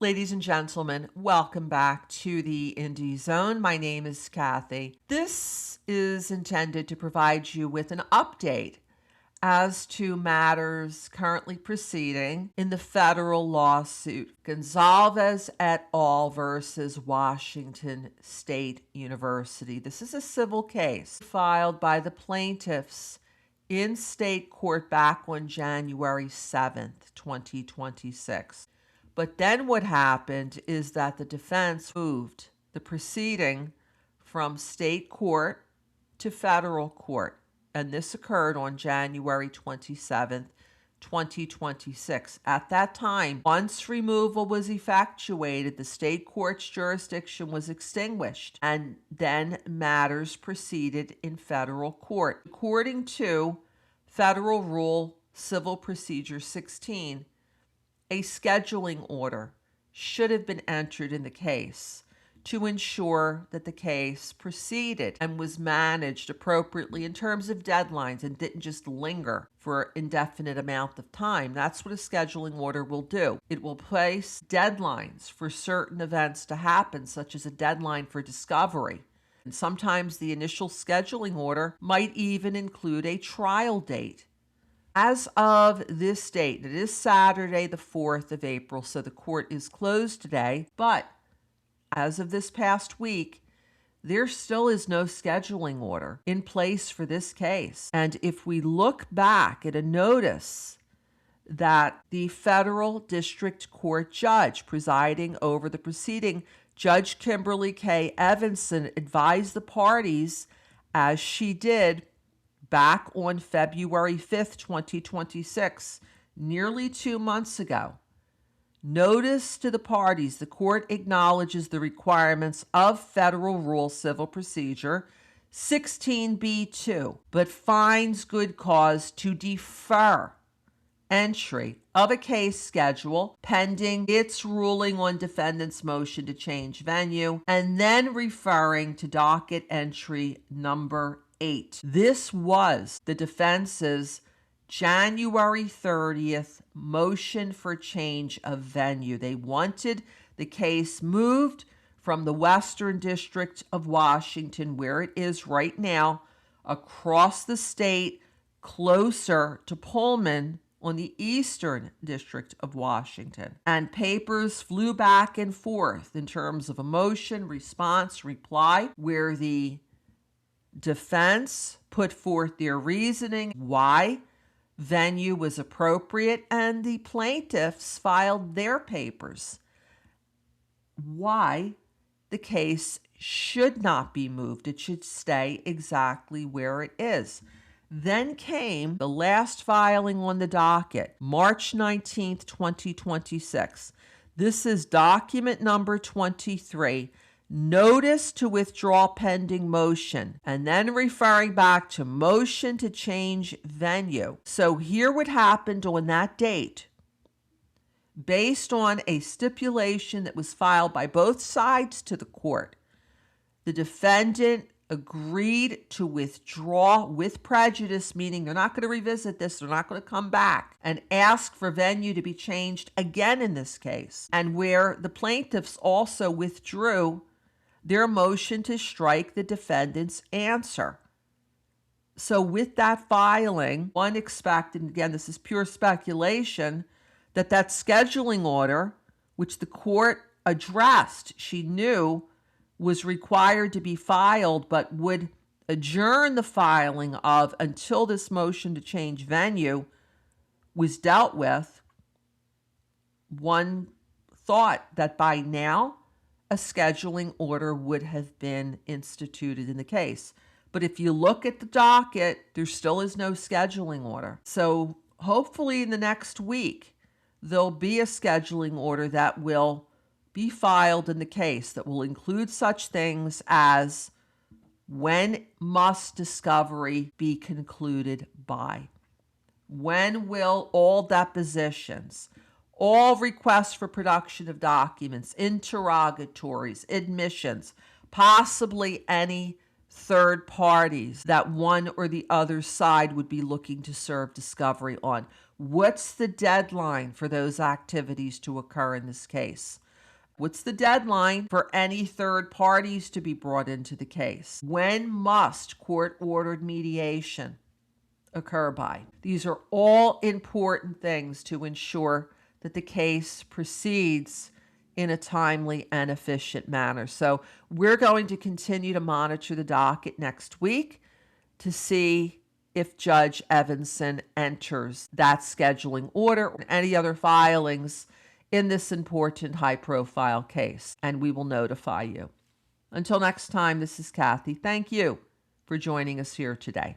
Ladies and gentlemen, welcome back to the Indie Zone. My name is Kathy. This is intended to provide you with an update as to matters currently proceeding in the federal lawsuit Goncalves et al. Versus Washington State University. This is a civil case filed by the plaintiffs in state court back on January 7th, 2026. But then what happened is that the defense moved the proceeding from state court to federal court. And this occurred on January 27th, 2026. At that time, once removal was effectuated, the state court's jurisdiction was extinguished, and then matters proceeded in federal court. According to Federal Rule Civil Procedure 16, a scheduling order should have been entered in the case to ensure that the case proceeded and was managed appropriately in terms of deadlines and didn't just linger for an indefinite amount of time. That's what a scheduling order will do. It will place deadlines for certain events to happen, such as a deadline for discovery. And sometimes the initial scheduling order might even include a trial date. As of this date, it is Saturday, the 4th of April, so the court is closed today. But as of this past week, there still is no scheduling order in place for this case. And if we look back at a notice that the federal district court judge presiding over the proceeding, Judge Kimberly K. Evanson, advised the parties, as she did back on February 5th, 2026, nearly 2 months ago. Notice to the parties, the court acknowledges the requirements of Federal Rule Civil Procedure 16b2, but finds good cause to defer entry of a case schedule pending its ruling on defendant's motion to change venue, and then referring to docket entry number 8. This was the defense's January 30th motion for change of venue. They wanted the case moved from the Western District of Washington, where it is right now, across the state, closer to Pullman on the Eastern District of Washington. And papers flew back and forth in terms of a motion, response, reply, where the defense put forth their reasoning why venue was appropriate, and the plaintiffs filed their papers why the case should not be moved. It should stay exactly where it is. Then came the last filing on the docket, March 19th, 2026. This is document number 23. Notice to withdraw pending motion, and then referring back to motion to change venue. So here what happened on that date, based on a stipulation that was filed by both sides to the court, the defendant agreed to withdraw with prejudice, meaning they're not going to revisit this, they're not going to come back and ask for venue to be changed again in this case, and where the plaintiffs also withdrew their motion to strike the defendant's answer. So with that filing, one expected, and again, this is pure speculation, that scheduling order, which the court addressed, she knew was required to be filed, but would adjourn the filing of until this motion to change venue was dealt with. One thought that by now a scheduling order would have been instituted in the case. But if you look at the docket, there still is no scheduling order. So hopefully in the next week, there'll be a scheduling order that will be filed in the case that will include such things as when must discovery be concluded by? When will all depositions, all requests for production of documents, interrogatories, admissions, possibly any third parties that one or the other side would be looking to serve discovery on. What's the deadline for those activities to occur in this case? What's the deadline for any third parties to be brought into the case? When must court-ordered mediation occur by? These are all important things to ensure that the case proceeds in a timely and efficient manner. So we're going to continue to monitor the docket next week to see if Judge Evanson enters that scheduling order or any other filings in this important high-profile case, and we will notify you. Until next time, this is Kathy. Thank you for joining us here today.